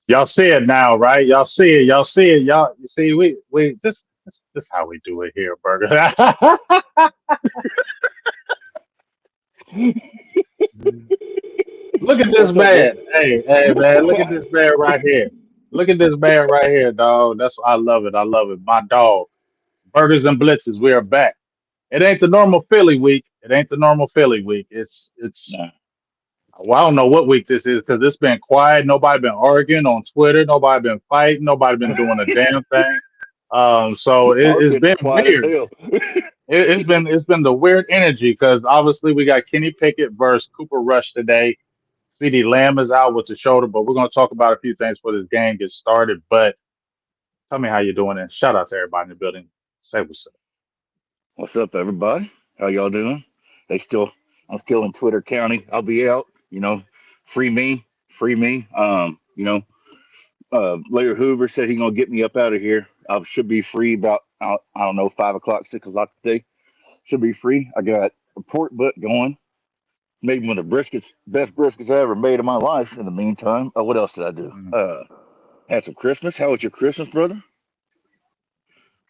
Y'all see it now, right? Y'all see it. Y'all see it. Y'all you see we this how we do it here, Burger. Look at this What's up, bro? man. Hey man, look at this man right here. Look at this man right here, dog. That's I love it. I love it. My dog. Burgers and Blitzes, we are back. It ain't the normal Philly week. It ain't the normal Philly week. It's Nah. well, I don't know what week this is because it's been quiet. Nobody been arguing on Twitter. Nobody been fighting. Nobody been doing a damn thing. So it's Market's been quiet as weird. hell. It's been the weird energy because obviously we got Kenny Pickett versus Cooper Rush today. CD Lamb is out with the shoulder, but we're gonna talk about a few things before this game gets started. But tell me how you're doing, and shout out to everybody in the building. Say what's up. What's up, everybody? How y'all doing? They still, I'm still in Twitter County. I'll be out. Free me, free me. Larry Hoover said he gonna get me up out of here. I should be free about I don't know 5 o'clock, 6 o'clock today. Should be free. I got a pork butt going. Made one of the briskets, best briskets I ever made in my life. In the meantime, what else did I do? Mm. Had some Christmas. How was your Christmas, brother?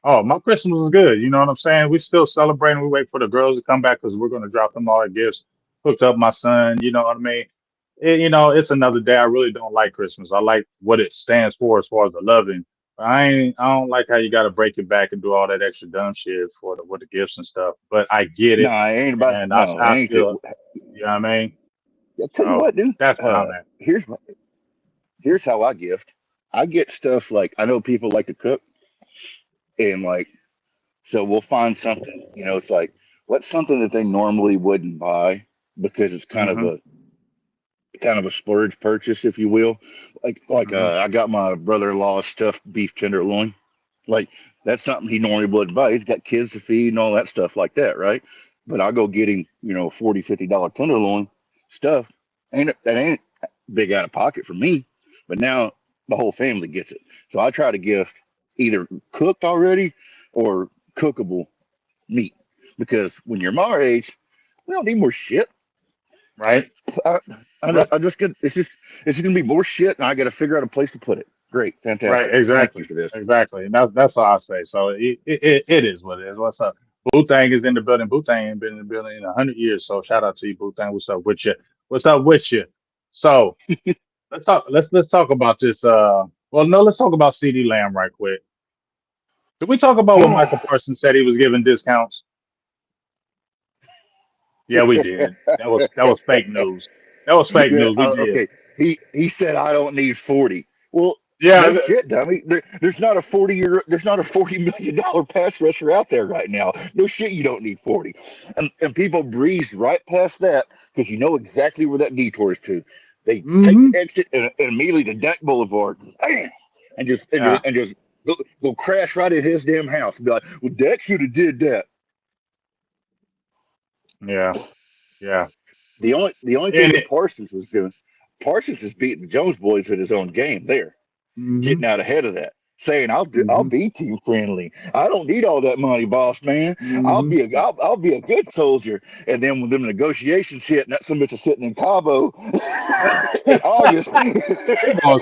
Oh, my Christmas was good. You know what I'm saying? We still celebrating. We wait for the girls to come back because we're gonna drop them all our gifts. Hooked up my son. You know what I mean? It's another day. I really don't like Christmas. I like what it stands for as far as the loving. I don't like how you got to break it back and do all that extra dumb shit for with the gifts and stuff. But I get No, it, it ain't about and I no, it I ain't. still, you know what I mean? I'll tell you So what, dude. that's where I'm at. Here's how I gift. I get stuff like I know people like to cook, and like so we'll find something. It's like what's something that they normally wouldn't buy because it's Hmm. kind of a splurge purchase, if you will. Hmm. I got my brother-in-law stuffed beef tenderloin. Like that's something he normally wouldn't buy. He's got kids to feed and all that stuff like that, right? But I go get him, $40, $50 tenderloin stuff. That ain't big out of pocket for me. But now the whole family gets it. So I try to gift either cooked already or cookable meat because when you're my age, we don't need more shit. Right? I, Right. I just get it's just gonna be more shit, and I got to figure out a place to put it. Great, Right. fantastic. Thank you Exactly. for this. Exactly. And that's all I say. So it is what it is. What's up? Boothang is in the building. Boothang ain't been in the building in 100 years. So shout out to you, Boothang. What's up with you? What's up with you? So let's talk about this. Well, no, let's talk about CD Lamb right quick. Did we talk about what Michael Parsons said he was giving discounts? Yeah, we did. That was fake news. That was fake Yeah, news. We did. okay. He said I don't need 40. Well, Yeah. no shit, dummy. There's not a $40 million pass rusher out there right now. No shit, you don't need 40. And people breeze right past that because you know exactly where that detour is to. They take Mm-hmm. the exit and immediately to Duck Boulevard, bam, Yeah. and just go crash right at his damn house and be like, well, Dak should have did that. Yeah. Yeah. The only thing And that it. Parsons was doing, Parsons is beating the Jones boys at his own game there, Mm-hmm. getting out ahead of that, saying I'll Mm-hmm. be team friendly. I don't need all that money, boss man. Mm-hmm. I'll be a good soldier. And then when them negotiations hit, and that some bitch is sitting in Cabo in August. He gonna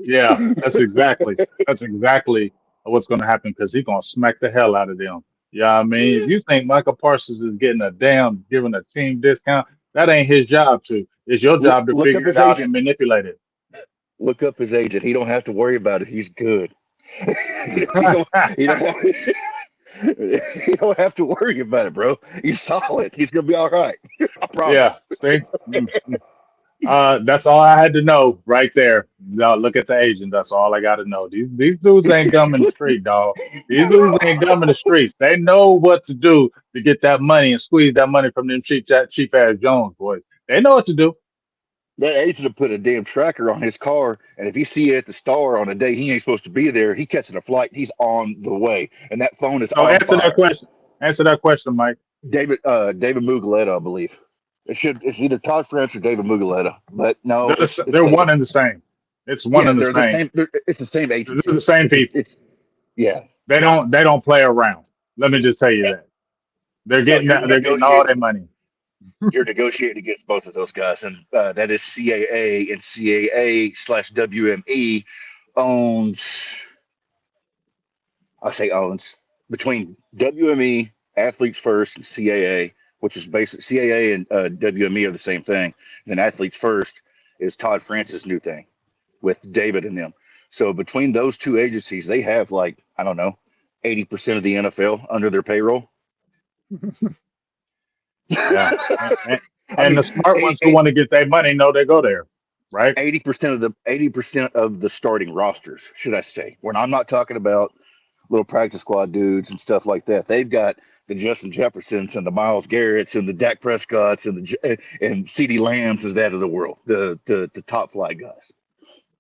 Yeah, that's exactly what's going to happen because he's going to smack the hell out of them. Yeah, I mean, if you think Michael Parsons is getting a damn giving a team discount, that ain't his job to. It's your look, job to look up figure it his out and agent. manipulate it. Look up his agent. He don't have to worry about it. He's good. he don't. He don't have. You don't have to worry about it, bro. He's solid. He's gonna be all right. I Yeah, promise. see, that's all I had to know right there. Now look at the agent. That's all I got to know. These dudes ain't dumb in the street, dog. These dudes ain't dumb in the streets. They know what to do to get that money and squeeze that money from them cheap ass Jones boys. They know what to do. That agent will put a damn tracker on his car, and if he see it at the Star on a day he ain't supposed to be there, he catching a flight. He's on the way, and that phone is So on answer that fire. question. Answer that question, Mike. David Mugoletta, I believe. It's either Todd France or David Mugoletta, but no, it's They're David. one and the same. It's one Yeah, and the they're the same. same. It's the same They're agency. the same people. It's yeah. They don't play around. Let me just tell you that. They're No, getting you're the they're getting all negotiator. their money. you're negotiating against both of those guys, and that is CAA, and CAA/WME owns, I say owns, between WME, Athletes First, and CAA, which is basic. CAA and WME are the same thing. And then Athletes First is Todd Francis' new thing with David and them. So between those two agencies, they have like, I don't know, 80% of the NFL under their payroll. Yeah. I And mean, the smart ones who want to get their money know they go there, right? 80% of the starting rosters, should I say? When I'm not talking about little practice squad dudes and stuff like that. They've got the Justin Jeffersons and the Miles Garrett's and the Dak Prescott's and CD Lambs is that of the world, the top flight guys.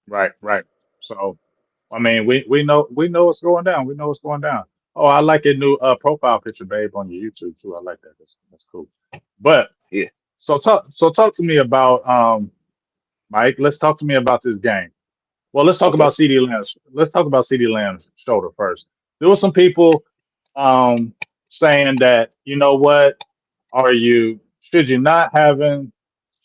Right, right. So, I mean, we know what's going down. We know what's going down. Oh, I like your new profile picture, babe, on your YouTube too. I like that. That's cool. But Yeah. so talk to me about Mike. Let's talk to me about this game. Well, let's talk Okay. about CD Lamb's. Let's talk about CD Lamb's shoulder first. There were some people um, saying that, you know what, are you should you not having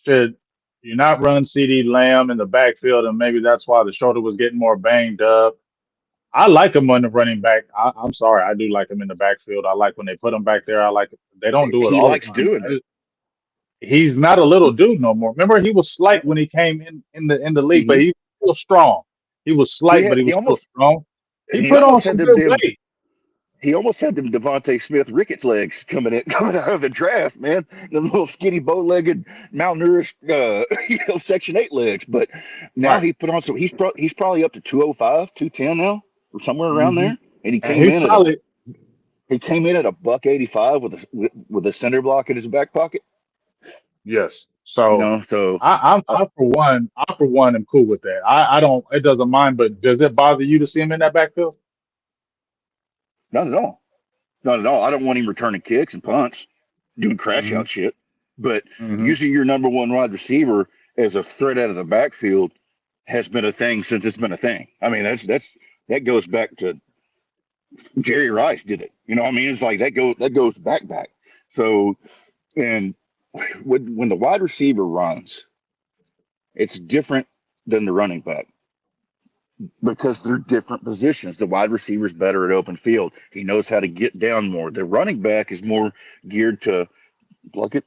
should you not run CD Lamb in the backfield, and maybe that's why the shoulder was getting more banged up. I like him on the running back. I'm sorry, I do like him in the backfield. I like when they put him back there. I like it. They don't do it He all the likes time. doing it. He's not a little dude no more. Remember, he was slight when he came in the league, but Hmm. he was still strong. He was He slight, but had he he was still almost strong. He he put on almost had some them good damn weight. he almost had them Devontae Smith Ricketts legs coming out of the draft, man. Them little skinny bow-legged, malnourished, Section 8 legs. But now Right. he put on some. He's probably up to 205, 210 now, or somewhere around Hmm. there. And he And came he's in at a solid. he came in at a buck 85 with a center block in his back pocket. Yes. So So uh, I for one am cool with that. I don't. It doesn't mind, but does it bother you to see him in that backfield? not at all, not at all. I don't want him returning kicks and punts, doing crash Hmm. out shit. But Hmm. using your number one wide receiver as a threat out of the backfield has been a thing since it's been a thing. I mean, that goes back to Jerry Rice did it. I mean, it's like that goes back. So, and when the wide receiver runs, it's different than the running back because they're different positions. The wide receiver's better at open field. He knows how to get down more. The running back is more geared to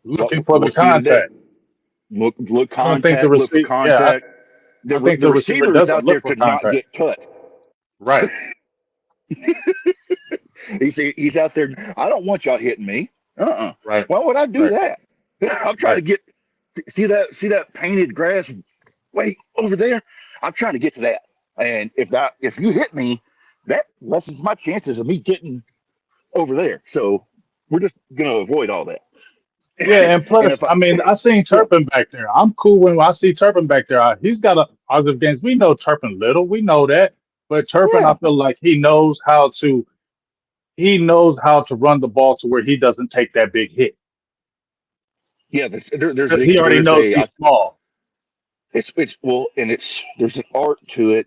Looking for the we'll see today. contact. Look I don't think the contact, look for receiver. Yeah, contact. I think The the receiver receiver is doesn't out look there for to not contact. get cut. Right. He's out there. I don't want y'all hitting me. Right. Why would I do Right. that? I'm trying to Right. get see that painted grass way over there. I'm trying to get to that. And if you hit me, that lessens my chances of me getting over there. So we're just gonna avoid all that. Yeah, and And plus, if I I mean, I seen yeah Turpin back there. I'm cool when I see Turpin back there. He's got a positive games. We know Turpin little. We know that. But Turpin, I yeah feel like he knows how to run the ball to where he doesn't take that big hit yeah because he already there's knows a he's small. it's well and it's there's an art to it.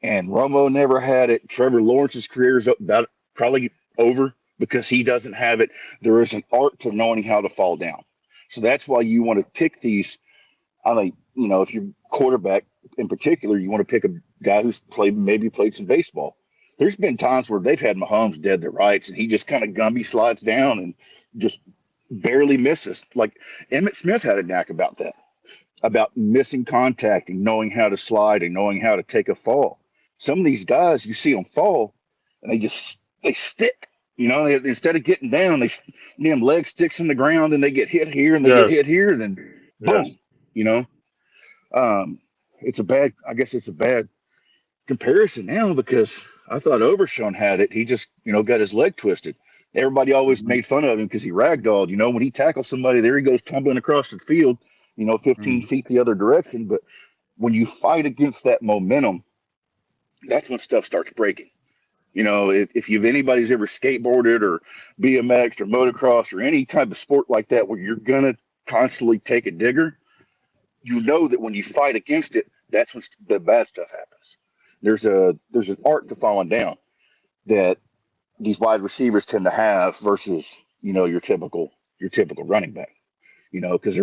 And Romo never had it. Trevor Lawrence's career is about probably over because he doesn't have it. There is an art to knowing how to fall down. So that's why you want to pick these. I mean, if you're quarterback in particular, you want to pick a guy who's maybe played some baseball. There's been times where they've had Mahomes dead to rights, and he just kind of Gumby slides down and just barely misses. Like Emmett Smith had a knack about missing contact and knowing how to slide and knowing how to take a fall. Some of these guys, you see them fall, and they stick. Instead of getting down, them leg sticks in the ground, and they get hit here and they get Yes. hit here, and then Yes. boom. You know, it's a bad. I guess it's a bad comparison now because I thought Overshown had it. He just got his leg twisted. Everybody always Hmm. made fun of him because he ragdolled. When he tackles somebody, there he goes tumbling across the field. 15 Hmm. feet the other direction. But when you fight against that momentum, that's when stuff starts breaking. If you've anybody's ever skateboarded or BMX or motocross or any type of sport like that where you're gonna constantly take a digger, you know that when you fight against it, that's when the bad stuff happens. There's an art to falling down that these wide receivers tend to have versus your typical running back. because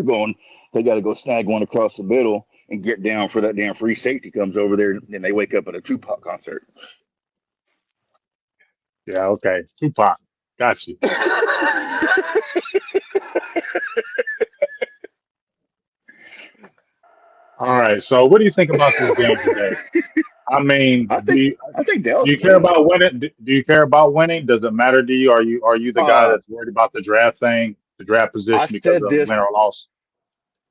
they got to go snag one across the middle and get down for that damn free safety comes over there, and they wake up at a Tupac concert. Yeah, okay. Tupac. Got you. All right. So what do you think about this game today? I mean, I think I think do Dallas you will care win. about winning? Do you care about winning? Does it matter to you? Are you the guy Uh, that's worried about the draft thing, the draft I position because said of win this. or loss?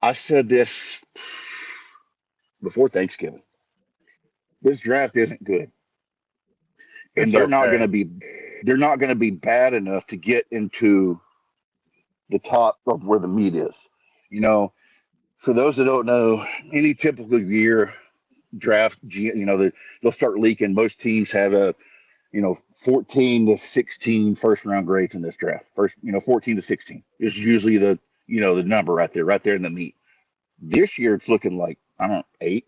I said this before Thanksgiving. This draft isn't good, and It's okay. they're not going to be bad enough to get into the top of where the meat is. You know, for those that don't know, any typical year draft, they'll start leaking. Most teams have a 14 to 16 first round grades in this draft. 14 to 16 is usually the number right there in the meat. This year it's looking like I don't know 8.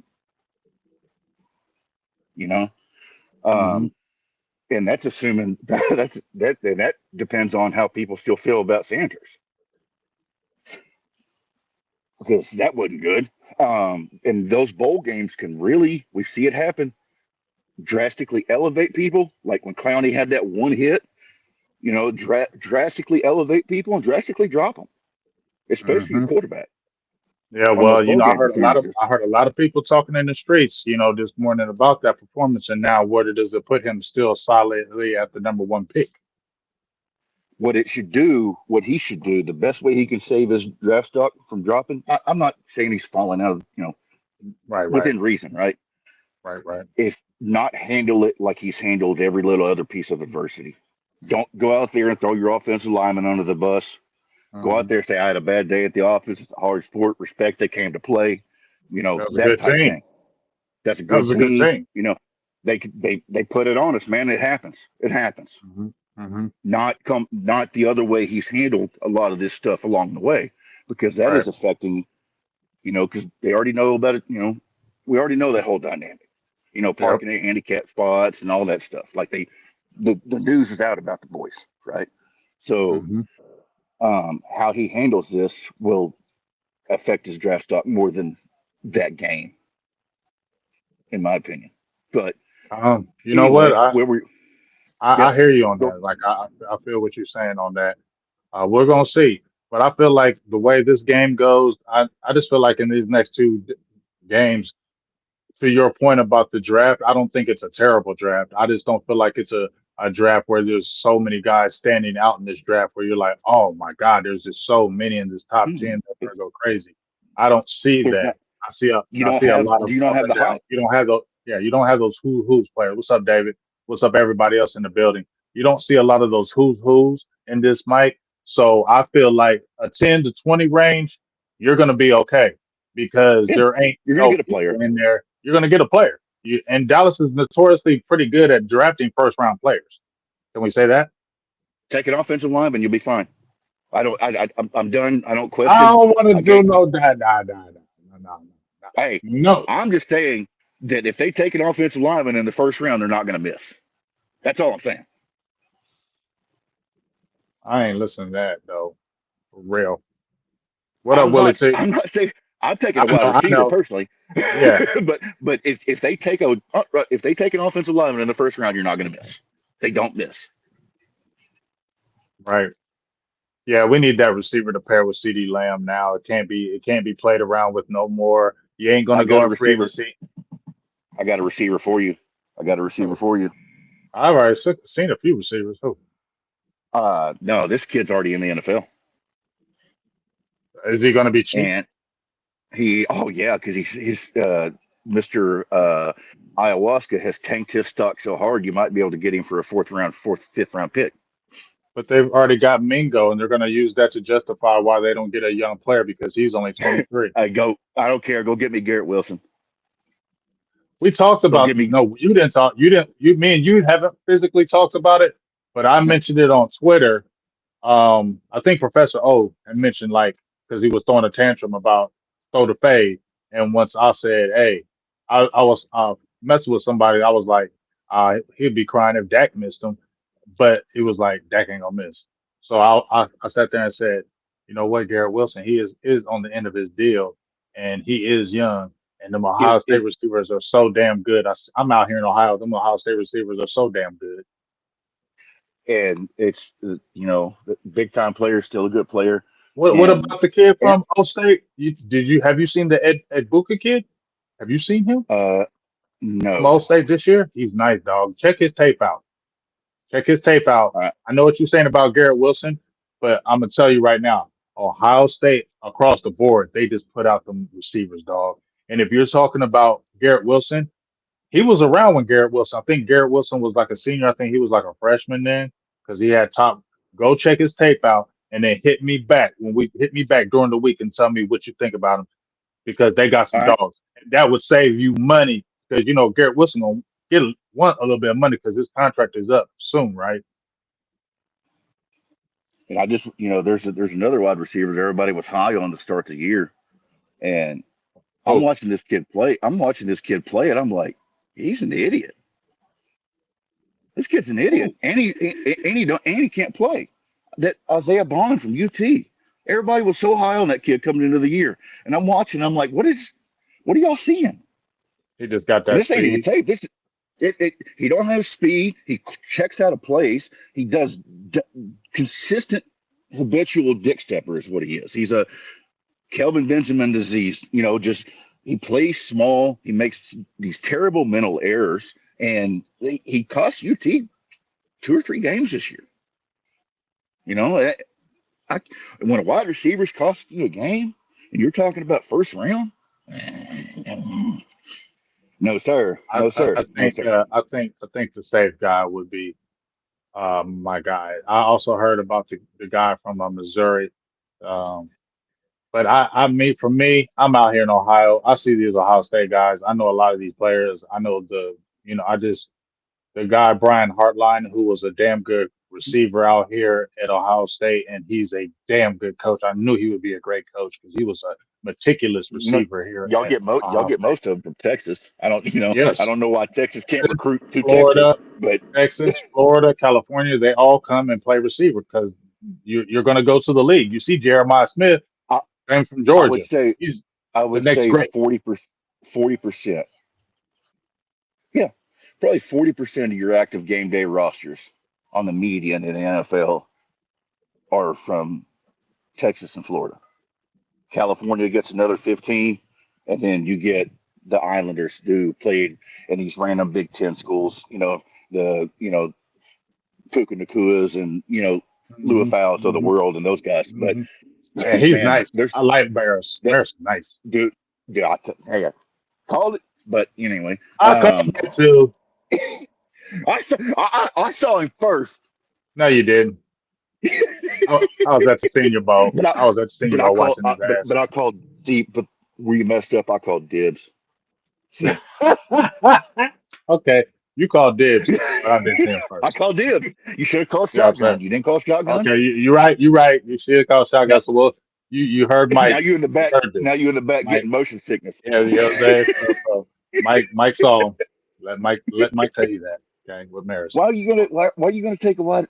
You know, Hmm. um, and that's assuming that depends on how people still feel about Sanders because that wasn't good. And those bowl games can really, we see it happen, drastically elevate people. Like when Clowney had that one hit, drastically elevate people and drastically drop them, especially your Hmm. quarterback Yeah. on those Well, bowl I game heard a lot of performances. people talking in the streets, this morning about that performance, and now what it is to put him still solidly at the number one pick. What he should do, the best way he can save his draft stock from dropping. I'm not saying he's falling out, Right. Right. within reason, right? Right. Right. Is not handle it like he's handled every little other piece of adversity. Don't go out there and throw your offensive lineman under the bus. Go out Hmm. there and say, I had a bad day at the office. It's a hard sport. Respect they came to play. That was a That good type team. thing. That's a That good was a good team. team. They put it on us, man. It happens. It happens. Hmm. Hmm. Not the other way he's handled a lot of this stuff along the way, because that Right. is affecting, because they already know about it. We already know that whole dynamic. Yep. Parking at handicap spots and all that stuff. Like the news is out about the boys, right? So Hmm. how he handles this will affect his draft stock more than that game, in my opinion. But You know what? anyway, where we I yep, hear you on go that. Like I feel what you're saying on that. We're gonna see, but I feel like the way this game goes, I just feel like in these next games, to your point about the draft, I don't think it's a terrible draft. I just don't feel like it's a draft where there's so many guys standing out in this draft where you're like, oh my God, there's just so many in this top 10 that's it's, gonna go crazy. I don't see there's that. not I see a lot of you don't up have and the down. hype. You don't have those, yeah, you don't have those who's players. What's up, David? What's up, everybody else in the building? You don't see a lot of those who's in this mic. So I feel like a 10 to 20 range, you're gonna be okay because Yeah, there ain't you're gonna no get a people player. in there. You're gonna get a player. And Dallas is notoriously pretty good at drafting first round players. Can we say that? Take an offensive lineman, you'll be fine. I don't. I'm done. I don't I question. don't want to I do get. no that. No. Hey, No. I'm just saying that if they take an offensive lineman in the first round, they're not going to miss. That's all I'm saying. I ain't listening to that though. For real. What up, I'm Willie not. T? I'm not saying. I'm taking I a wide know. I receiver know. personally, Yeah. but if they take if they take an offensive lineman in the first round, you're not going to miss. They don't miss. Right. Yeah, we need that receiver to pair with CD Lamb now. It can't be played around with no more. You ain't gonna I've go got a in free receiver. agency. I got a receiver for you. I got a receiver Oh, for you. I've already seen a few receivers. Oh, No, this kid's already in the NFL, is he gonna be cheap? and oh yeah, because he's Mr. Ayahuasca has tanked his stock so hard, you might be able to get him for a fifth round pick. But they've already got Mingo, and they're gonna use that to justify why they don't get a young player because he's only 23. I don't care. Go get me Garrett Wilson. We talked Go about get me. no, you didn't talk. You didn't. Me and you haven't physically talked about it, but I mentioned it on Twitter. I think Professor O had mentioned like because he was throwing a tantrum about throw the fade, and once I said, "Hey," I was messing with somebody. I was like, he'd be crying if Dak missed him, but he was like, "Dak ain't gonna miss." So I sat there and said. you know what, Garrett Wilson, he is on the end of his deal, and he is young. And the It, Ohio State it, receivers are so damn good. I'm out here in Ohio. The Ohio State receivers are so damn good. and it's the big time player, still a good player, What and about the kid and from O State? Have you seen the Ed Buka kid? Have you seen him uh from no, O State this year? He's nice, dog. Check his tape out. Check his tape out. I, I know what you're saying about Garrett Wilson, but I'm gonna tell you right now, Ohio State across the board, they just put out them receivers, dog. And if you're talking about Garrett Wilson, he was around when Garrett Wilson. I think Garrett Wilson was like a senior. I think he was like a freshman then because he had top. Go check his tape out and then hit me back during the week and tell me what you think about him because they got some I dogs. And that would save you money because you know Garrett Wilson gonna want a little bit of money because his contract is up soon, right? and I just there's another wide receiver that everybody was high on to start the year, and I'm Oh, watching this kid play. I'm watching this kid play, and I'm like, he's an idiot. This kid's an idiot, oh, and he can't play. That Isaiah Bond from UT. Everybody was so high on that kid coming into the year, and I'm watching. I'm like, what are y'all seeing? he just got And that this ain't even speed. tape. He don't have speed. He checks out of place. He does consistent habitual dick stepper is what he is. He's a Kelvin Benjamin disease. Just he plays small. He makes these terrible mental errors, and he cost UT 2 or 3 games this year. You know, I, when a wide receiver's cost you a game, and you're talking about first round, no sir, no sir, no sir. I think the safe guy would be my guy. I also heard about the guy from Missouri. Um, but for me, I'm out here in Ohio. I see these Ohio State guys. I know a lot of these players. I know I just the guy Brian Hartline, who was a damn good receiver out here at Ohio State, and he's a damn good coach. I knew he would be a great coach because he was a meticulous You know, receiver here y'all at get Ohio State. most of them from Texas. I Yes, don't know why Texas can't Texas, recruit to Texas, Florida, but California, they all come and play receiver because you're going to go to the league. You see Jeremiah Smith I, came from I would Georgia. say He's I the would next say great. 40%. Yeah, probably 40% of your active game day rosters on the median in the NFL are from Texas and Florida. California gets another 15, and then you get the Islanders who played in these random Big Ten schools. The Puka Nakuas and Lua Hmm. Faus of the Hmm. world and those guys. But Hmm. And he's man, nice. I like Barris. that Barris is nice. dude, dude hey, I called it. But anyway, I called it too. I saw him first, No, you didn't. I was at the Senior Bowl. but I was at the Senior Bowl watching his but ass. I called deep. But where you messed up, I called dibs. See, Okay, you called dibs, but I didn't see him I first. called dibs. You should have called You know what I'm saying? shotgun. You didn't call shotgun. Okay, you're right. You're right. You should have called Now, shotgun. So well, you heard now Mike. you in the You back. heard Now this. you in the back Mike. getting motion sickness. Yeah, you know what I'm saying. So Mike saw him. Let Mike tell you that. Okay, with Maris. Why are you gonna take a wide?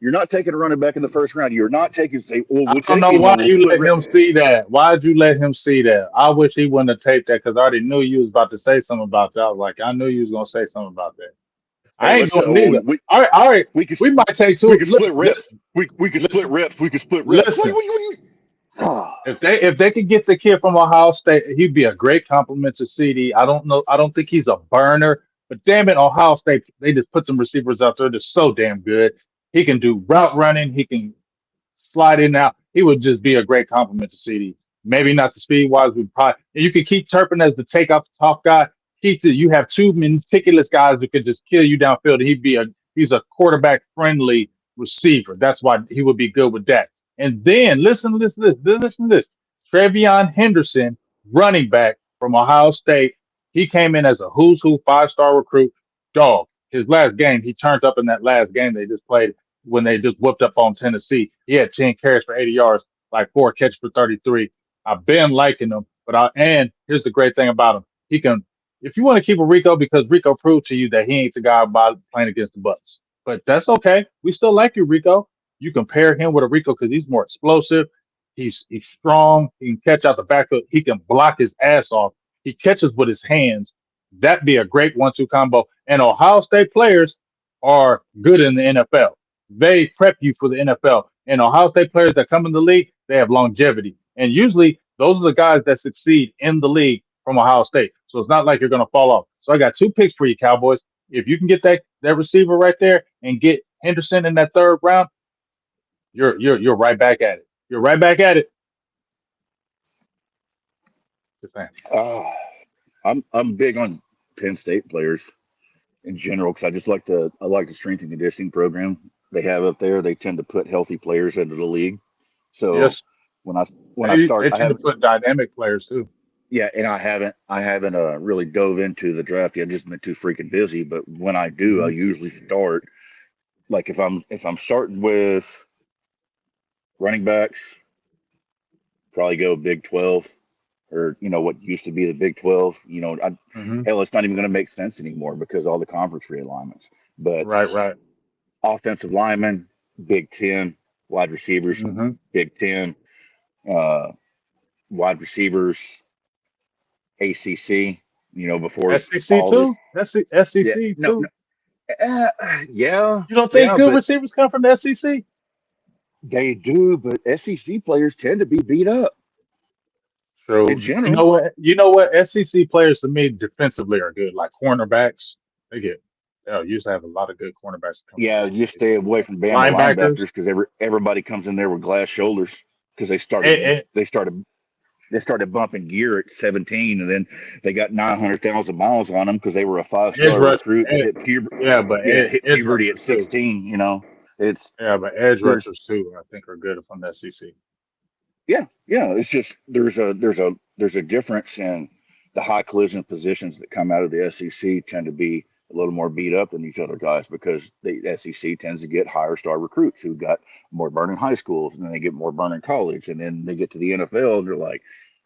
You're not taking a running back in the first round. You're not taking say, well, I we'll don't take know him why and we'll you split. let him see that. Why'd you let him see that? I wish he wouldn't have taped that because I already knew you was about to say something about that. I was like, I knew you was gonna say something about that. Hey, I ain't doing well, neither. All right. we could We might take we two. could split reps. Listen, We could split listen, reps. We could split reps. listen. Ah, If they could get the kid from Ohio State, he'd be a great compliment to CD. I don't know. I don't think he's a burner, but damn it, Ohio State, they just put some receivers out there that's so damn good. He can do route running. He can slide in and out. He would just be a great compliment to CD. Maybe not the speed wise, but probably you could keep Turpin as the take off the top guy. You have two meticulous guys who could just kill you downfield. And he's a quarterback friendly receiver. That's why he would be good with that. And then listen to this. Trevion Henderson, running back from Ohio State. He came in as a who's who 5-star recruit. Dog. His last game, he turned up in that last game they just played when they just whooped up on Tennessee. He had 10 carries for 80 yards, like 4 catches for 33. I've been liking him, and here's the great thing about him. He can, if you want to keep a Rico, because Rico proved to you that he ain't the guy by playing against the Bucks. But that's okay. We still like you, Rico. You compare him with a Rico because he's more explosive. He's strong. He can catch out the backfield. He can block his ass off. He catches with his hands. That'd be a great 1-2 combo. And Ohio State players are good in the NFL. They prep you for the NFL. And Ohio State players that come in the league, they have longevity. And usually those are the guys that succeed in the league from Ohio State. So it's not like you're going to fall off. So I got two picks for you, Cowboys. If you can get that receiver right there and get Henderson in that third round, you're right back at it. You're right back at it. Just saying. Uh, I'm big on Penn State players in general because I like the strength and conditioning program they have up there. They tend to put healthy players into the league. So Yes, when I when I they start, I tend to haven't put dynamic players too. yeah, and I haven't really dove into the draft yet. I've just been too freaking busy. But when I do, I Hmm. usually start like if I'm starting with running backs, probably go Big 12 or what used to be the Big 12. Hmm. Hell, it's not even going to make sense anymore because all the conference realignments. But Right, right. offensive linemen, Big 10, wide receivers, Hmm. Big 10, uh, wide receivers, ACC. Before SEC all this. too. Yeah, SEC no, too. yeah, You don't think yeah, good but receivers come from the SEC? they do. But SEC players tend to be beat up in True. You general. know what? You know what? SEC players to me defensively are good. Like cornerbacks, they get. Used to have a lot of good cornerbacks that come from Yeah, you SEC. stay away from Bama linebackers Linebackers, because everybody comes in there with glass shoulders because they and, started and they started they started bumping gear at 17, and then they got 900,000 miles on them because they were a five edge star rush. recruit that hit puberty. Yeah, but Yeah, hit edge puberty at rushers too. 16. It's Yeah, but edge there's rushers too. I think are good from the SEC. yeah. It's just there's a difference in the high collision positions that come out of the SEC tend to be a little more beat up than these other guys because the SEC tends to get higher star recruits who got more burn in high schools and then they get more burn in college and then they get to the NFL and they're like,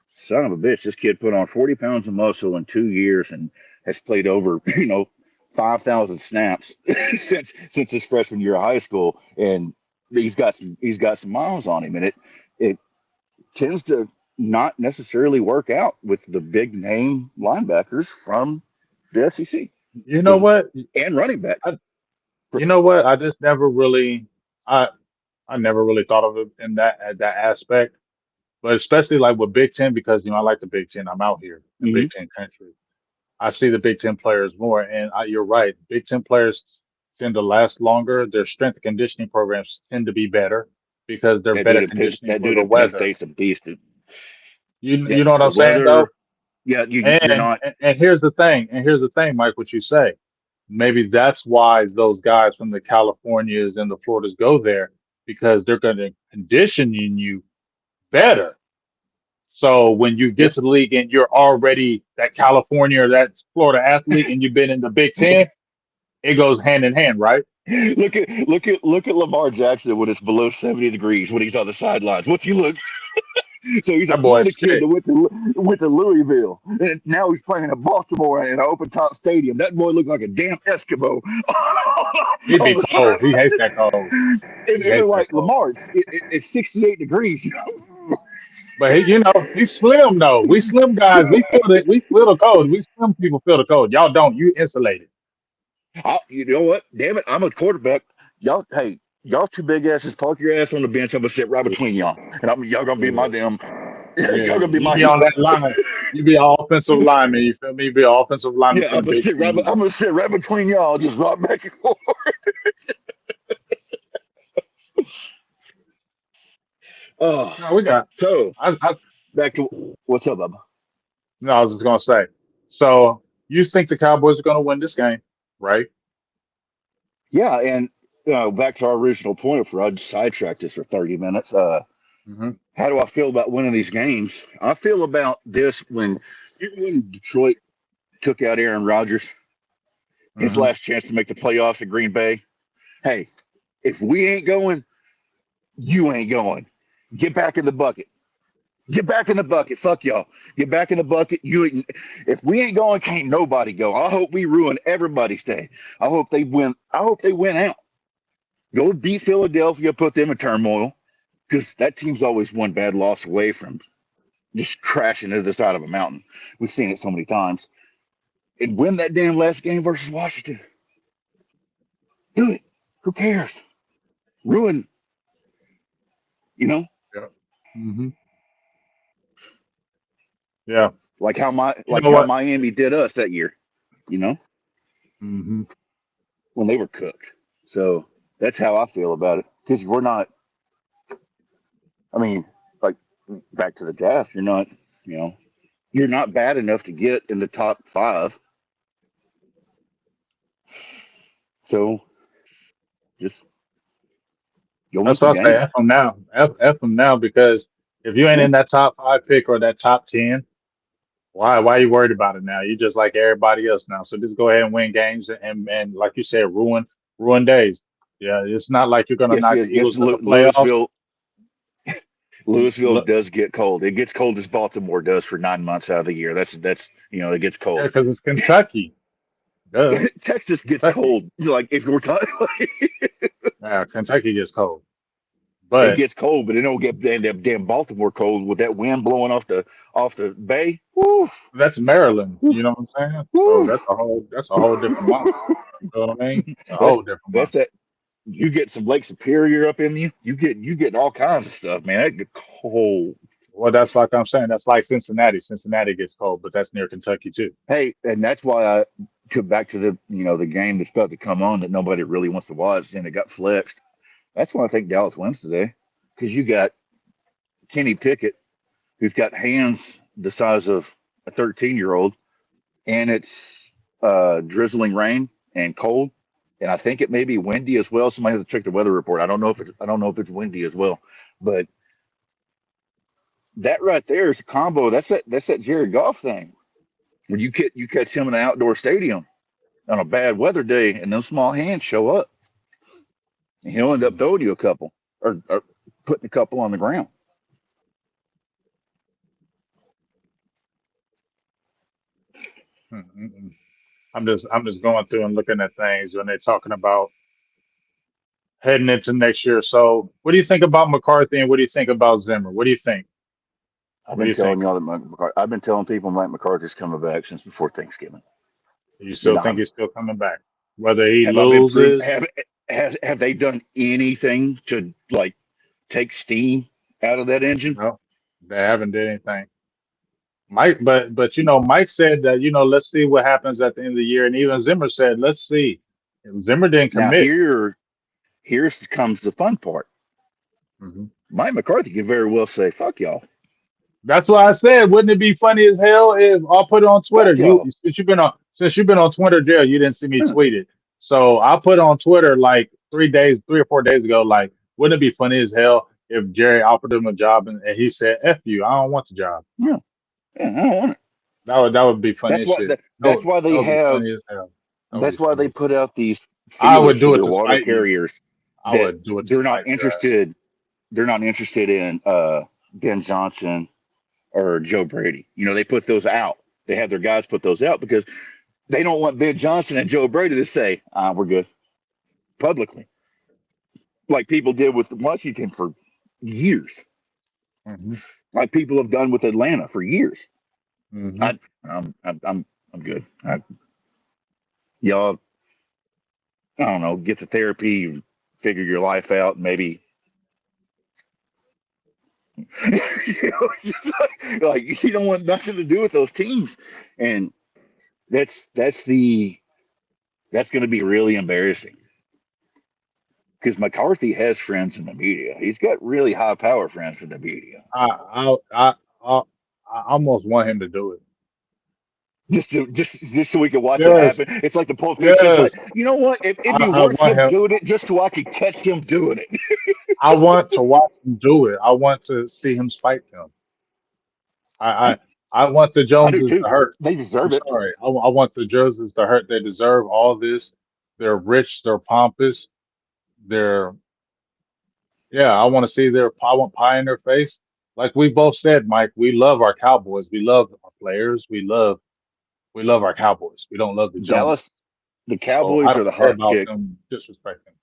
son of a bitch, this kid put on 40 pounds of muscle in 2 years and has played over 5,000 snaps since his freshman year of high school and he's got some miles on him and it tends to not necessarily work out with the big name linebackers from the SEC You know because what? and running backs. I, you know what? I just never really. I never really thought of it in that aspect. But especially like with Big Ten because I like the Big Ten. I'm out here in Mm-hmm. Big Ten country. I see the Big Ten players more, and you're right. Big Ten players tend to last longer. Their strength and conditioning programs tend to be better because they're That better dude at Penn, conditioning that for dude the at Penn weather. State's a beast. Dude. Yeah, You know what the I'm saying though? weather. Yeah, you're And not. and here's the thing. And here's the thing, Mike. What you say? Maybe that's why those guys from the Californias and the Floridas go there because they're going to condition you better. So when you Yeah. get to the league and you're already that California or that Florida athlete and you've been in the Big Ten, it goes hand in hand, right? Look at Lamar Jackson when it's below 70 degrees when he's on the sidelines. What's he look? So he's a That boy Florida is kid that sick. went to Louisville, and now he's playing in Baltimore in an open top stadium. That boy looked like a damn Eskimo He on be the cold. He hates sideline. that cold. And He they're hates that like, cold. Lamar, it's 68 degrees. But he's slim though. We slim guys, we feel it. We feel the cold. We slim people feel the cold. Y'all don't. You insulated. You know what? Damn it, I'm a quarterback. Y'all two big asses, park your ass on the bench. I'm gonna sit right between y'all, and y'all gonna be my Yeah, damn, yeah. y'all gonna be You my be on heat. that line. You be an offensive lineman. You feel me? You be an offensive lineman Yeah, for the Big Ten. I'm gonna sit right between y'all, just rock back and forth. Oh, No, we got. so I back to what's up, Bubba? no, I was just gonna say. So you think the Cowboys are gonna win this game, right? Yeah, and back to our original point. For I just sidetracked this for 30 minutes. Hmm. How do I feel about winning these games? I feel about this when Detroit took out Aaron Rodgers, his Hmm. last chance to make the playoffs at Green Bay. Hey, if we ain't going, you ain't going. Get back in the bucket. Get back in the bucket. Fuck y'all. Get back in the bucket. If we ain't going, can't nobody go. I hope we ruin everybody's day. I hope they win. I hope they win out. Go beat Philadelphia, put them in turmoil because that team's always one bad loss away from just crashing to the side of a mountain. We've seen it so many times. And win that damn last game versus Washington. Do it. Who cares? Ruin, you know, Yeah. Hmm. Yeah. You like know how what? Miami did us that year. You know, Hmm. when they were cooked. So that's how I feel about it. Because we're not. I mean, like back to the draft, you're not. You know, you're not bad enough to get in the top five. So just go win That's some what I say. games. F them now. F them now because if you ain't Yeah. in that top five pick or that top 10, why are you worried about it now? You just like everybody else now. So just go ahead and win games and like you said, ruin days. Yeah, it's not like you're gonna Yes, knock yes, the yes. Eagles in the playoffs. Louisville, Louisville Look, does get cold. It gets cold as Baltimore does for 9 months out of the year. That's it gets yeah, cold. because it's Kentucky. Duh, Texas gets Kentucky. cold. Like if we're talking, Yeah, Kentucky gets cold. it But gets cold, but it don't get damn Baltimore cold with that wind blowing off the bay. Woo, that's Maryland. woo, You know what I'm saying? So woo. that's a whole different monster. You know what I mean? It's a that's whole different that's monster. that. You get some Lake Superior up in you. You get all kinds of stuff, man. That get cold. Well, that's like I'm saying. That's like Cincinnati. Cincinnati gets cold, but that's near Kentucky too. Hey, and that's why I took back to the game that's about to come on that nobody really wants to watch, and it got flexed. That's why I think Dallas wins today, because you got Kenny Pickett, who's got hands the size of a 13-year-old, and it's drizzling rain and cold, and I think it may be windy as well. Somebody has to check the weather report. I don't know if it's windy as well, but that right there is a combo. That's that Jared Goff thing. When you catch him in an outdoor stadium on a bad weather day, and those small hands show up, and he'll end up Mm. throwing you a couple or putting a couple on the ground. Mm-mm. I'm just going through and looking at things when they're talking about heading into next year. So, what do you think about McCarthy and what do you think about Zimmer? What do you think? I've What do been you think? telling y'all that I've been telling people Mike McCarthy's coming back since before Thanksgiving. You And still think I've he's still coming back, whether he have I been proven loses? have they done anything to like take steam out of that engine? No, they haven't did anything. Mike, but Mike said that let's see what happens at the end of the year, and even Zimmer said let's see. And Zimmer didn't Now commit. here comes the fun part. Mhm. Mike McCarthy could very well say, "Fuck y'all, That's why I said, wouldn't it be funny as hell if I'll put it on Twitter? fuck You y'all." since you've been on Twitter, Jared, you didn't see me Huh, tweet it. So I put on Twitter like 3 or 4 days ago, like, wouldn't it be funny as hell if Jerry offered him a job and he said, "F you, I don't want the job." yeah, yeah, I don't want it. That would be funny That's as why shit. that's why That they would be have funny as hell. That would be that's why funny they as hell. put out these I would feelers to do it their to water spite you. carriers I that would do it to they're not spite your ass. interested they're not interested in Ben Johnson or Joe Brady. They put those out. They have their guys put those out because they don't want Ben Johnson and Joe Brady to say, we're good publicly, like people did with Washington for years, Hmm. like people have done with Atlanta for years. Hmm. I, I'm good. Y'all, I don't know, get the therapy, figure your life out, maybe. Just like you don't want nothing to do with those teams, and that's going to be really embarrassing because McCarthy has friends in the media. He's got really high power friends in the media. I, I, I, I, I almost want him to do it. Just so we can watch it Yes, happen. It's like the Pulp Fiction. It's like, yes. you know what? It'd be I worth want him him. doing it just so I could catch him doing it. I want to watch him do it. I want to see him spike them. I, I, I want the I do Joneses too. to hurt. They I'm deserve it. sorry. I want the Joneses to hurt. They deserve all this. They're rich. They're pompous. They're yeah. I want to see their. I want pie in their face. Like we both said, Mike. We love our Cowboys. We love our players. We love our Cowboys. We don't love the Joneses. Dallas, the So I Cowboys are don't the care hot about chick. them disrespecting.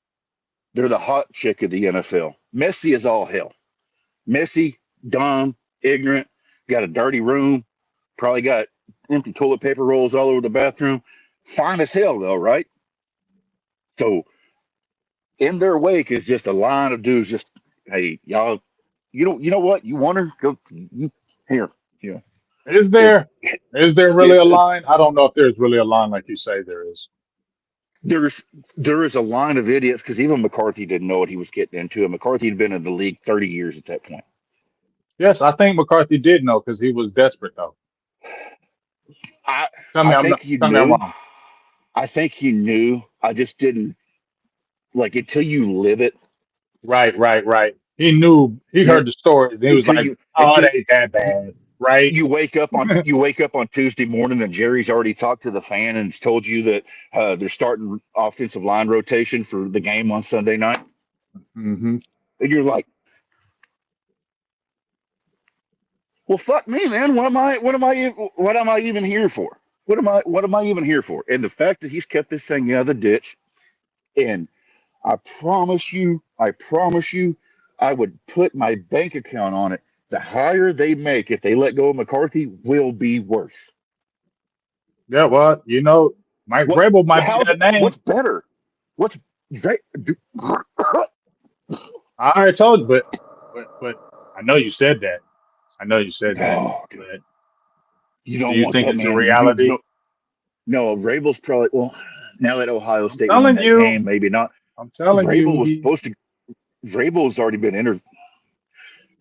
They're the hot chick of the NFL. Messy as all hell. Messy, dumb, ignorant, got a dirty room, probably got empty toilet paper rolls all over the bathroom. Fine as hell though, right? So in their wake is just a line of dudes just, hey, y'all, you know what? You want her? Go you here. Yeah. Is It, there is there really a it, line? I don't know if there's really a line like you say there is. there's there is a line of idiots because even McCarthy didn't know what he was getting into, and McCarthy had been in the league 30 years at that point. Yes, I think McCarthy did know because he was desperate though. I Tell me I I'm not. think he Tell me I'm knew. wrong. I think he knew. I just didn't like until you live it. Right, right, right. He knew. He You know, heard the stories. And he was until like, you "Oh, it until ain't that you, bad." Right. you wake up on Tuesday morning and Jerry's already talked to the fan and told you that they're starting offensive line rotation for the game on Sunday night, Hmm. and you're like, "Well, fuck me, man. What am I even here for? What am I even here for?" And the fact that he's kept this thing out of the ditch, and I promise you, I would put my bank account on it. The higher they make if they let go of McCarthy will be worse. Yeah. Well, Mike What? Vrabel might be How's that name. what's better? What's they, I already told you, but I know you said that. I know you said that. oh, dude, But you do don't you want think that it's a man. You reality? don't. No, Vrabel's probably well. Now that Ohio I'm State won telling that you. game, maybe not. I'm telling you. Vrabel was supposed to. Vrabel's already been interviewed.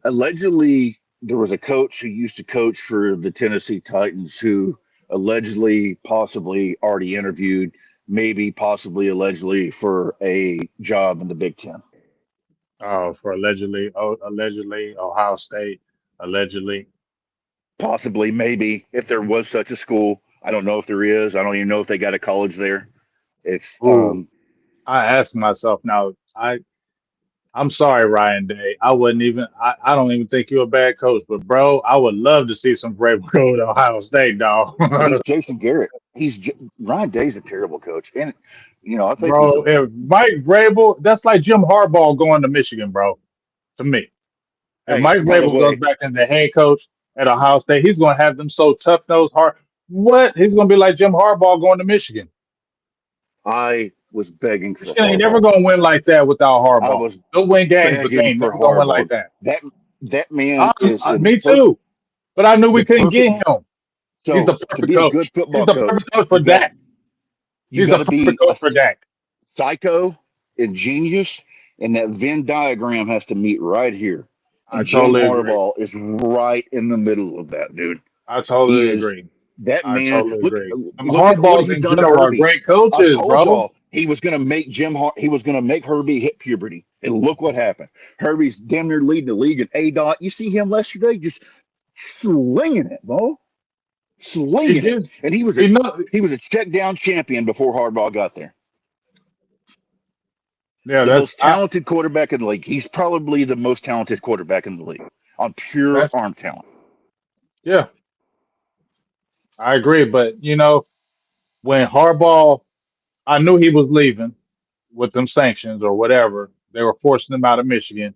Allegedly, there was a coach who used to coach for the Tennessee Titans who allegedly, possibly already interviewed, maybe, possibly, allegedly for a job in the Big Ten. For allegedly Ohio State, allegedly. Possibly, maybe, if there was such a school. I don't know if there is. I don't even know if they got a college there. It's Ooh, I ask myself now. I'm sorry, Ryan Day. I wouldn't even. I don't even think you're a bad coach, but bro, I would love to see some Brave go to Ohio State, dog. he's Jason Garrett. Ryan Day's a terrible coach, and I think he's a Bro, if Mike Vrabel, that's like Jim Harbaugh going to Michigan, bro. To me, if hey. Mike By the Vrabel goes way, back into the head coach at Ohio State, he's going to have them so tough nosed hard. What? He's going to be like Jim Harbaugh going to Michigan. I was begging for Michigan ain't never Harbaugh. going to win like that without I Harbaugh. was They'll win games, but they begging ain't for never going to win Harbaugh. like that. That man is Me too. But I knew we the couldn't get perfect. him. He's the So to perfect be a good coach. He's football the coach, perfect coach for you got Dak. you He's got the to perfect be coach a for Dak. psycho and genius, and that Venn diagram has to meet right here. I And Jim totally agree. Harbaugh is right in the middle of that, dude. I He totally is agree. that I man. totally Look, agree. look at what Hardballs he's in done to general are Herbie. great I coaches, told bro. y'all he was going to make He was going to make Herbie hit puberty, and look what happened. Herbie's damn near leading the league in A dot. You see him yesterday, just slinging it, bro, He slinging it, just, and he know, he was a check down champion before Hardball got there. yeah, The most talented quarterback in the league. He's probably the most talented quarterback in the league on pure that's, arm talent. yeah, I agree. But when Harbaugh, I knew he was leaving with them sanctions or whatever. They were forcing him out of Michigan.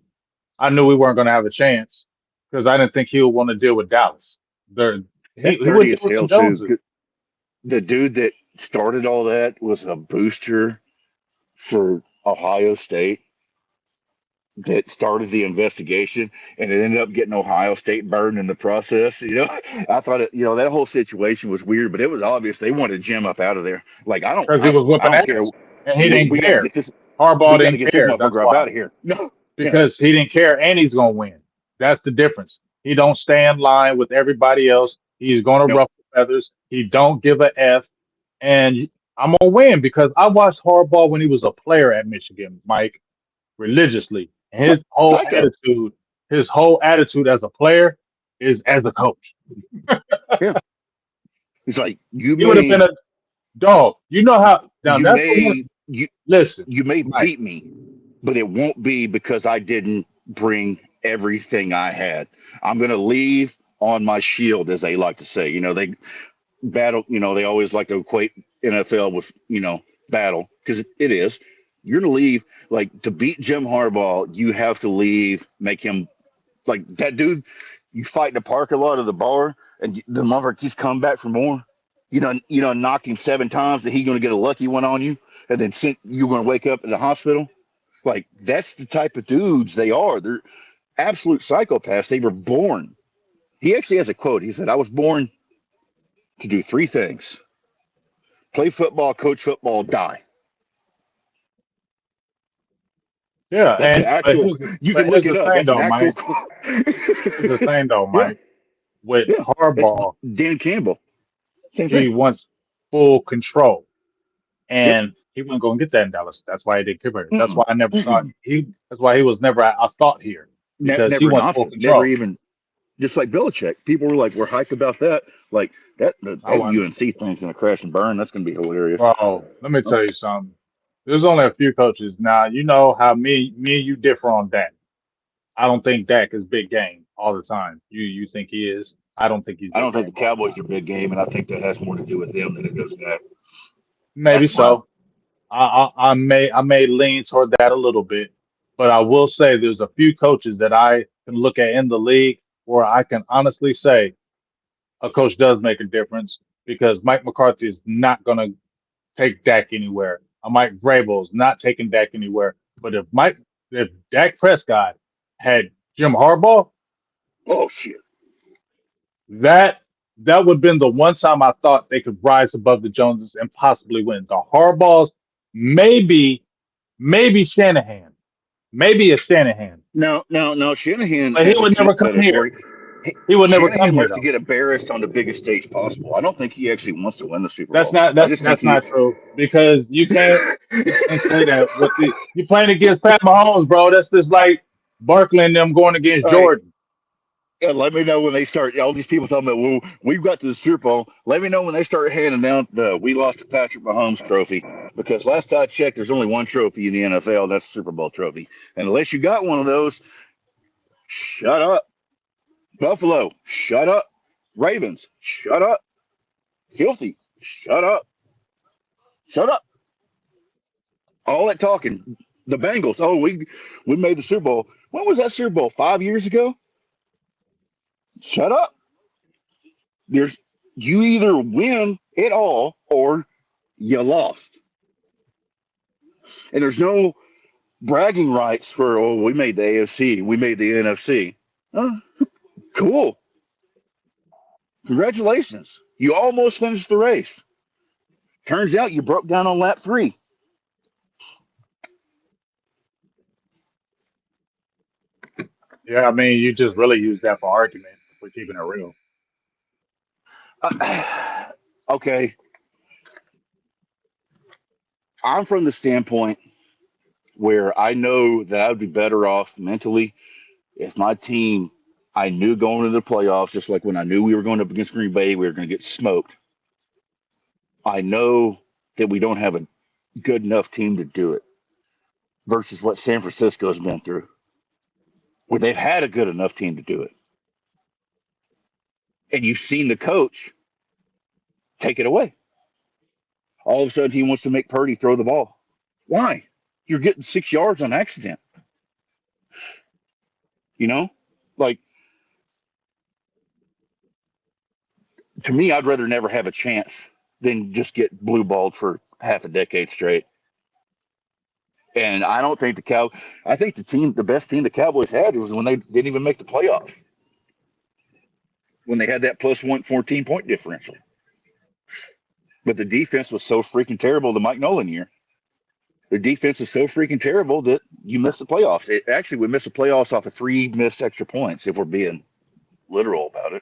I knew we weren't going to have a chance because I didn't think he would want to deal with Dallas. There, That's he would dirty deal as with them hell too. Joneses. The dude that started all that was a booster for Ohio State that started the investigation, and it ended up getting Ohio State burned in the process. I thought that whole situation was weird, but it was obvious they wanted Jim up out of there. Like Because he was I whipping don't care. ass and he didn't We got to care. get this. We Harbaugh got to didn't get this care. That's motherfucker up why. out of here. No, yeah, Because he didn't care and he's gonna win. That's the difference. He don't stay in line with everybody else. He's gonna nope. ruffle feathers. He don't give a F. And I'm gonna win because I watched Harbaugh when he was a player at Michigan, Mike, religiously. And Psycho. his whole attitude as a player is as a coach. Yeah, it's like He would have been a dog. You know how now you that's the one. may you Listen, you may Mike. beat me, but it won't be because I didn't bring everything I had. I'm going to leave on my shield, as they like to say. They battle. They always like to equate NFL with battle because it is. You're gonna leave like to beat Jim Harbaugh. You have to leave, make him like that dude. You fight in the parking lot of the bar, and the motherfucker keeps coming back for more. Knocked him 7 times. That he gonna get a lucky one on you, and then you're gonna wake up in the hospital. Like that's the type of dudes they are. They're absolute psychopaths. They were born. He actually has a quote. He said, "I was born to do 3 things: play football, coach football, die." Yeah, That's an and actual. You can here's look the it up. thing That's an though, actual. Mike. Here's the thing though, Yeah, Mike. With yeah. It's Harbaugh, Dan Campbell. Same he thing. wants full control, Yep. and he wasn't going to get that in Dallas. That's why he didn't come here. That's Mm-mm. why I never thought Mm-mm. he. That's why he was never a thought here because he Never an wants full option. Never control. even. Just like Belichick, people were like, "We're hyped about that." Like I that want, UNC thing's gonna crash and burn. That's gonna be hilarious. bro. Let me Oh, tell you something. There's only a few coaches now. You know how me and you differ on Dak. I don't think Dak is big game all the time. You think he is? I don't think he's I don't big think the game all the Cowboys time. are big game, and I think that has more to do with them than it does that. Maybe That's my. so. I may lean toward that a little bit, but I will say there's a few coaches that I can look at in the league where I can honestly say a coach does make a difference because Mike McCarthy is not going to take Dak anywhere. Mike Vrabel is not taking Dak anywhere. But if Dak Prescott had Jim Harbaugh, Oh shit. that that would have been the one time I thought they could rise above the Joneses and possibly win. The Harbaughs, maybe Shanahan. Maybe it's Shanahan, Now, Shanahan but he has a would team never come fetish here. where he, He would never come Shanahan here likes to though. get embarrassed on the biggest stage possible. I don't think he actually wants to win the Super That's Bowl. not I that's just think that's he. not true because you can't say that with the you playing against Pat Mahomes, bro. That's just like Barkley and them going against All right, Jordan. let me know when they start. All these people talking about, well, we've got to the Super Bowl. Let me know when they start handing out the "We lost to Patrick Mahomes" trophy. Because last I checked, there's only one trophy in the NFL. And that's the Super Bowl trophy. And unless you got one of those, shut up. Buffalo, shut up. Ravens, shut up. Filthy, shut up. Shut up. All that talking. The Bengals, oh, we made the Super Bowl. When was that Super Bowl? 5 years ago? Shut up. There's you either win it all or you lost. And there's no bragging rights for, oh, we made the AFC, we made the NFC. Oh, cool. Congratulations. You almost finished the race. Turns out you broke down on lap 3. Yeah, I mean, you just really use that for argument if we're keeping it real. Okay. I'm from the standpoint where I know that I would be better off mentally if my team, I knew going into the playoffs, just like when I knew we were going up against Green Bay, we were going to get smoked. I know that we don't have a good enough team to do it versus what San Francisco has been through, where they've had a good enough team to do it. And you've seen the coach take it away. All of a sudden, he wants to make Purdy throw the ball. Why? You're getting 6 yards on accident. You know, like to me, I'd rather never have a chance than just get blue balled for half a decade straight. And I don't think the Cow. I think the best team the Cowboys had was when they didn't even make the playoffs. When they had that plus 114 point differential. But the defense was so freaking terrible the Mike Nolan year. The defense is so freaking terrible that you miss the playoffs. Actually, we missed the playoffs off of 3 missed extra points, if we're being literal about it.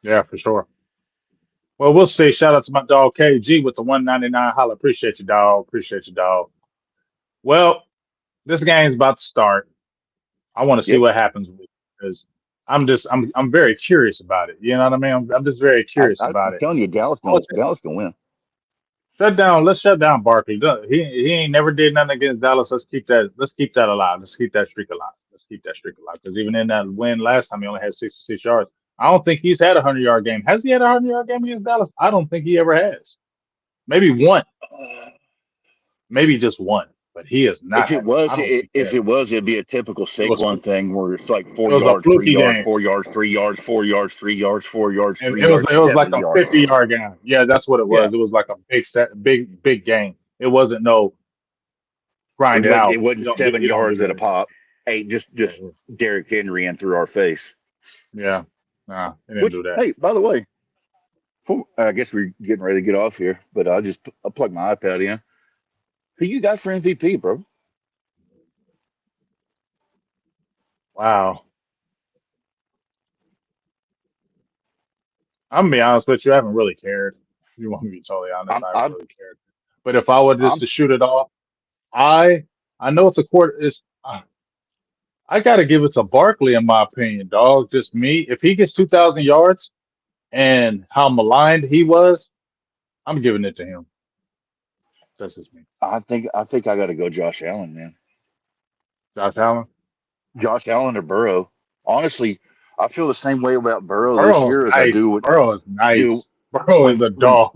Yeah, for sure. Well, we'll see. Shout out to my dog KG with the 199 holla. Appreciate you, dog. Appreciate you, dog. Well, this game's about to start. I want to see Yep. what happens with it because I'm very curious about it. You know what I mean? I'm just very curious about I'm it. telling you, I would say Dallas gonna win. shut down. Let's shut down Barkley. He ain't never did nothing against Dallas. Let's keep that alive. Let's keep that streak alive. Let's keep that streak alive. Because even in that win last time, he only had 66 yards. I don't think he's had a 100-yard game. Has he had a 100-yard game against Dallas? I don't think he ever has. maybe one, Uh, maybe just one, but he has not had. I don't think he if has. it was, it'd be a typical It was Saquon thing where it's like it four was a yards, three fluky yards, game, 4 yards, 3 yards, 4 yards, 3 yards, 4 yards, and three yards, it was like 70 a yards. 50-yard game. Yeah, that's what it Yeah, was. It was like a big game. It wasn't no it grind it wasn't out. it wasn't seven You don't do yards at a that. pop. Hey, just Yeah, Derrick Henry in through our face. yeah. Nah, he didn't Which, do that. hey, by the way, I guess we're getting ready to get off here, but I'll plug my iPad in. Who you got for MVP, bro? Wow. I'm gonna be honest with you. I haven't really cared. If you want me to be totally honest, I'm I haven't I'm really cared. But if I were just I'm to shoot it off, I I know it's a quarter. I got to give it to Barkley in my opinion, dog. Just me. If he gets 2,000 yards and how maligned he was, I'm giving it to him. That's just me. I think I got to go Josh Allen, man. Josh Allen. Josh Allen or Burrow. Honestly, I feel the same way about Burrow this Burrow's year as I nice. do with Burrow is do nice. Burrow is a when dog.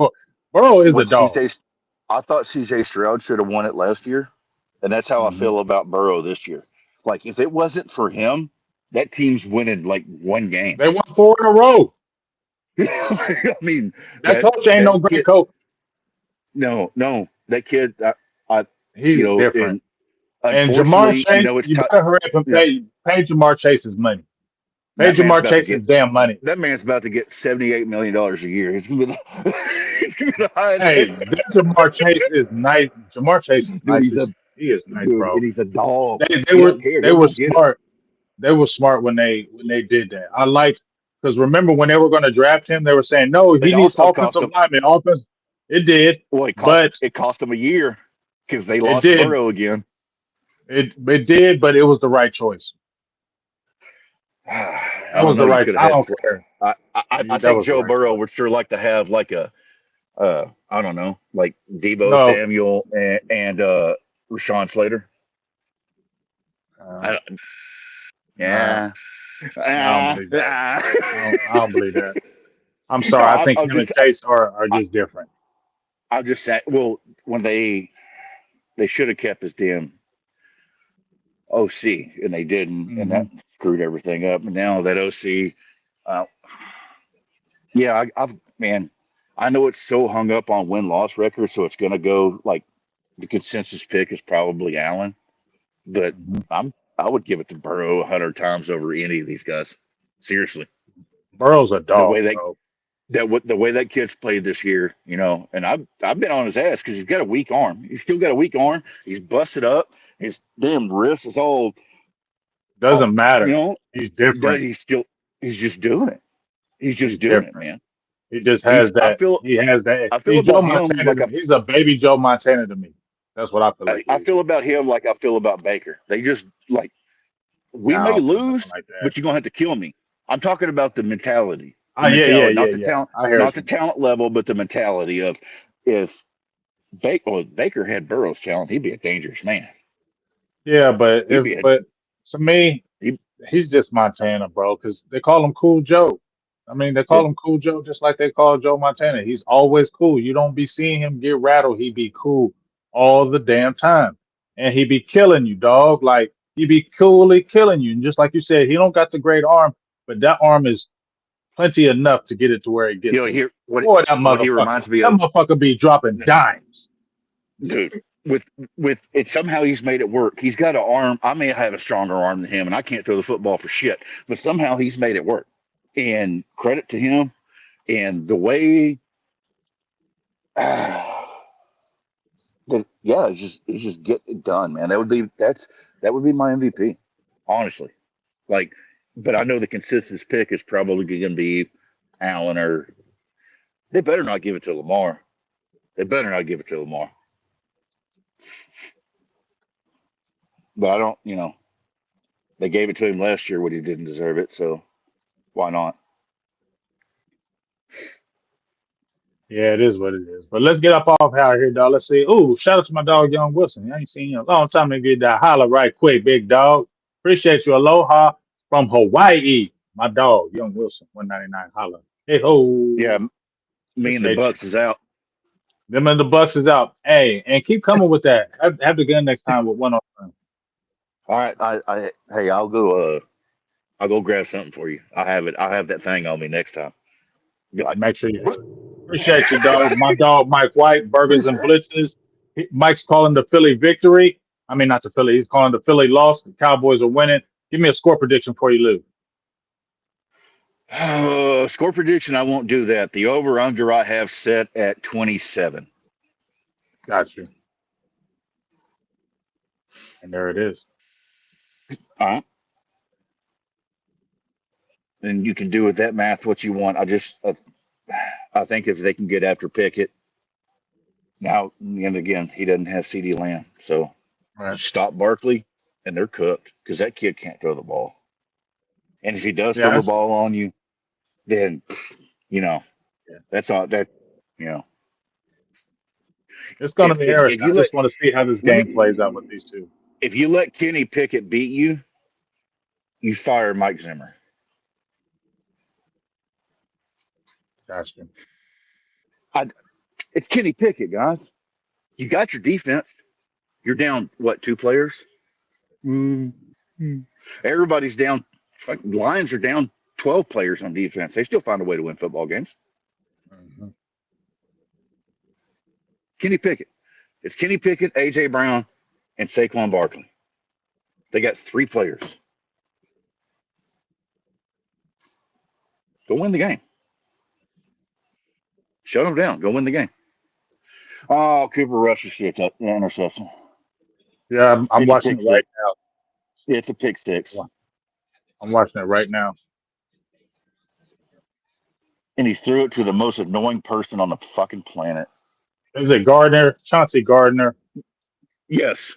Burrow is a when dog. CJ. I thought CJ Stroud should have won it last year, and that's how I Hmm. feel about Burrow this year. Like if it wasn't for him, that team's winning like one game. They won four in a row. I mean That coach ain't that no great kid. coach. No, that kid. I He's different. and And Jamar unfortunately, Chase, it's you tough. better hurry up and Yeah, pay Jamar Chase's money. Pay that man's Jamar about to Chase's get damn money. that man's about to get $78 million a year. It's gonna be it's gonna be the highest Hey, paid. that Jamar Chase is nice. Jamar Chase is Dude, nice. He is nice, and bro. he's a dog. They He were don't care. they He'll were go get it. smart. They were smart when they did that. I liked because remember when they were going to draft him, they were saying no, he It needs also cost offensive him. linemen. Offense. It did, Well, but it cost him a year because they it lost did Burrow again. it did, but it was the right choice. I That don't was know. the You right. could I have don't had. care. I That think was the Joe right Burrow choice. would sure like to have like a I don't know, like Debo No, Samuel and Rashawn Slater. uh, I, nah, yeah. I don't believe that. I don't believe that. I'm No, sorry. I think I'm him and just Chase are I, just different. I'm just saying. Well, when they should have kept his damn OC and they didn't, and Hmm. that screwed everything up. And now that OC, uh, yeah, I've man, I know it's so hung up on win loss record, so it's gonna go like the consensus pick is probably Allen, but Hmm. I would give it to Burrow 100 times over any of these guys. Seriously, Burrow's a the way dog, bro. the way that kid's played this year, and I've been on his ass because he's got a weak arm. He's still got a weak arm. He's busted up. His damn wrist is all Doesn't matter. He's different. he's still he's just doing it. He's He's just doing it, different. man. He just has I that. feel He has that. I feel He's Joe about him Montana like to me. He's a baby Joe Montana to me. That's what I feel like he I is. feel about him like I feel about Baker. They just like we Nah, I may don't feel nothing lose, like that. but you're gonna have to kill me. I'm talking about the mentality. Oh The yeah, yeah, mentality, yeah, yeah. I hear not what the you mean. talent level, but the mentality of if Baker had Burrow's talent, he'd be a dangerous man. Yeah, but He'd if be a but to me, he, he's just Montana, bro. Because they call him Cool Joe. I mean, they yeah, call him Cool Joe just like they call Joe Montana. He's always cool. You don't be seeing him get rattled. He be cool all the damn time, and he be killing you, dog. Like he be coolly killing you. And just like you said, he don't got the great arm, but that arm is plenty enough to get it to where it gets to you. here Boy, what he reminds me that of, motherfucker be dropping dimes. dude. With it somehow he's made it work. He's got an arm. I may have a stronger arm than him, and I can't throw the football for shit. But somehow he's made it work. And credit to him. And the way, yeah, it's just get it done, man. That would be my MVP, honestly. Like, but I know the consensus pick is probably going to be Allen or they better not give it to Lamar. They better not give it to Lamar. But I don't, they gave it to him last year when he didn't deserve it, so why not? Yeah, it is what it is. But let's get up off out here, dog. Let's see. Ooh, shout out to my dog, Young Wilson. I ain't seen you in a long time to get that holler right quick, big dog. Appreciate you. Aloha from Hawaii. My dog, Young Wilson, 199 holler. Hey Yeah, ho. me and the Appreciate you. Bucks is out. Them and the Bucks is out. Hey, and keep coming with that. Have the gun next time with one on one. All right, hey, I'll go grab something for you. I have it. I'll have that thing on me next time. Be like, Make sure you have it. Appreciate you, dog. My dog Mike White, Burgers and Blitzes. Mike's calling the Philly victory. I mean, not the Philly. He's calling the Philly loss. The Cowboys are winning. Give me a score prediction before you lose. score prediction. I won't do that. The over under I have set at 27. Got you. And there it is. All right, and you can do with that math what you want. I think if they can get after Pickett now, and again, he doesn't have CD Lamb, so All right. stop Barkley, and they're cooked because that kid can't throw the ball. And if he does throw Yeah, the ball on you, then you know yeah. that's all that you know. It's going to be If interesting. you I let just want to see how this game plays out with these two. if you let Kenny Pickett beat you, you fire Mike Zimmer. Got you. I, it's Kenny Pickett, guys. You got your defense. You're down what, two players? Mm. Everybody's down. Like Lions are down 12 players on defense. They still find a way to win football games. Hmm. Kenny Pickett. It's Kenny Pickett, AJ Brown, and Saquon Barkley. They got three players. Go win the game. Shut them down. Go win the game. Oh, Cooper Rush is shit. That interception. Yeah, I'm It's a watching pick it right six. It's a pick six. now. I'm watching it right now. And he threw it to the most annoying person on the fucking planet. Is it Gardner? Chauncey Gardner. Yes.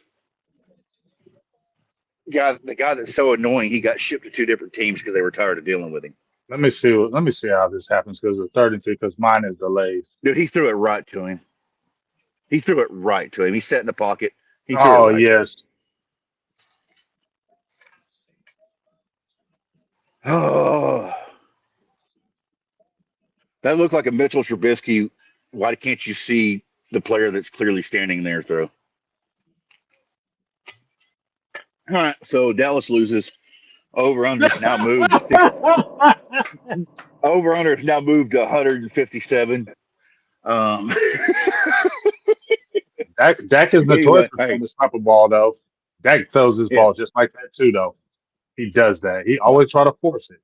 The guy that's so annoying, he got shipped to two different teams because they were tired of dealing with him. Let me see. Let me see how this happens because it's 32. Because mine is delays. Dude, he threw it right to him. He threw it right to him. He sat in the pocket. He threw it Oh right to him. yes. Oh, that looked like a Mitchell Trubisky. Why can't you see the player that's clearly standing there throw? All right, so Dallas loses. Over under is now moved to six. Over under is now moved to 157. Um, Dak is notorious anyway, for throwing hey, this type of ball though. Dak throws his yeah. ball just like that too though. He does that. He always try to force it.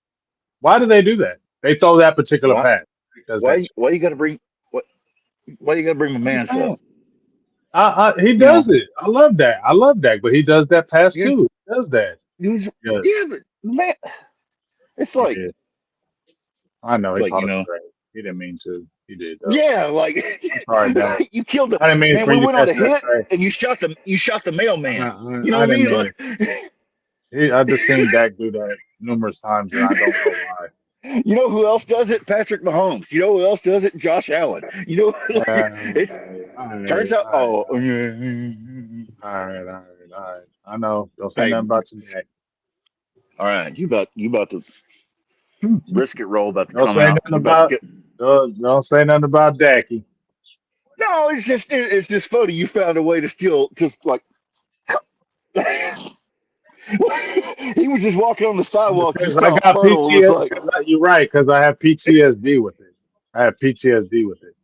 Why do they do that? They throw that particular Why? pass because Why? that's Why you got to bring? What? Why you got to bring my I'm man just saying. up? He You know, does it. I love that. I love that. But he does that pass you too. He does that. use Yes. yeah, but man, it's like, Yeah. I know he like called it straight. He didn't mean to. He did though. yeah, like I'm sorry, Dak. you killed the I didn't mean man. for We you to went on catch a that hit straight. and you shot the mailman. You know I what I didn't mean? mean it. I just seen Dak do that numerous times, and I don't know why. You know who else does it? Patrick Mahomes. You know who else does it? Josh Allen. You know, it All turns right, out. all right, Oh, all right, all right, all right. I know. Don't say hey, nothing about your Dak. all right. You about the brisket roll about to Don't come say out. nothing You about to about. get. Don't say nothing about Dacky. No, it's just funny. You found a way to steal. Just like he was just walking on the sidewalk. You Because I saw a got puddle and was PTSD. like, You're right. Because I have PTSD with it. I have PTSD with it.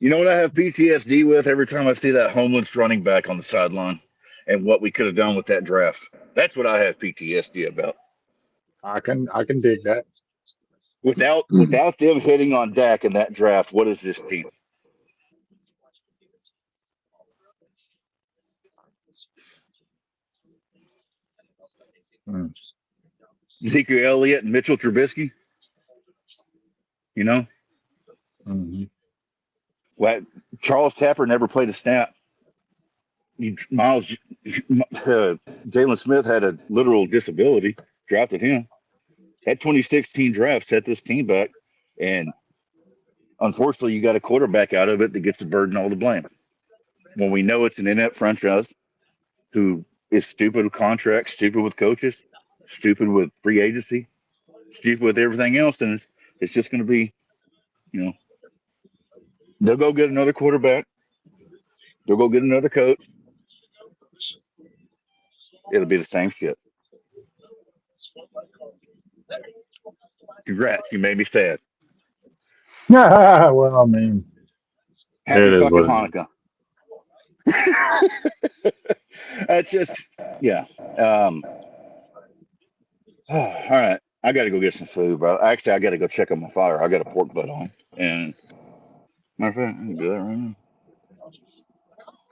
you know what I have PTSD with every time I see that homeless running back on the sideline and what we could have done with that draft. That's what I have PTSD about. I can dig that. Without them hitting on Dak in that draft, what is this team? Mm, Ezekiel Elliott and Mitchell Trubisky. You know, mhm. what Charles Tapper never played a snap. Miles Jalen Smith had a literal disability. Drafted him. That 2016 draft set this team back, and unfortunately, you got a quarterback out of it that gets to burden all the blame. When we know it's an inept franchise who is stupid with contracts, stupid with coaches, stupid with free agency, stupid with everything else, and it's just going to be, you know, They'll go get another quarterback. They'll go get another coach. It'll be the same shit. Congrats, you made me sad. Well, I mean, Happy it is fucking what it is. Hanukkah. That's just yeah. Um, all right, I got to go get some food, bro. Actually, I got to go check on my fire. I got a pork butt on, and matter of fact, I can do that right now.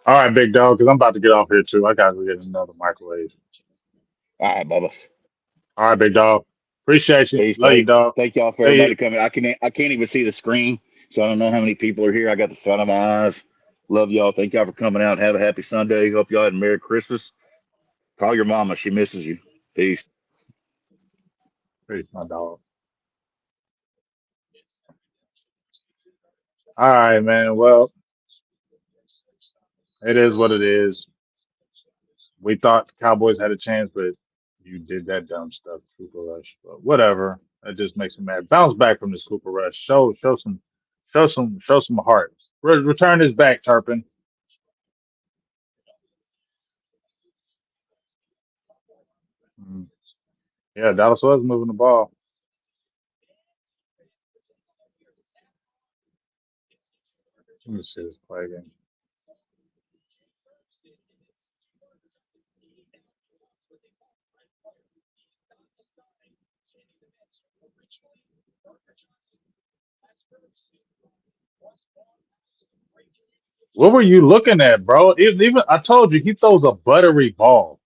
All right, big dog, because I'm about to get off here too. I got to get another microwave. All right, Bubba. All right, big dog. Appreciate you. Peace. Love you, Hey, dog. thank y'all for See you. everybody coming. I can't even see the screen, so I don't know how many people are here. I got the sun in my eyes. Love y'all. Thank y'all for coming out. Have a happy Sunday. Hope y'all had a Merry Christmas. Call your mama. She misses you. Peace. Peace, my dog. All right, man. Well, it is what it is. We thought the Cowboys had a chance, but you did that dumb stuff, Cooper Rush. But whatever. That just makes me mad. Bounce back from this Cooper Rush. Show some heart. Return this back, Turpin. Mm. Yeah, Dallas was moving the ball. Let me see this play again. What were you looking at, bro? Even I told you he throws a buttery ball.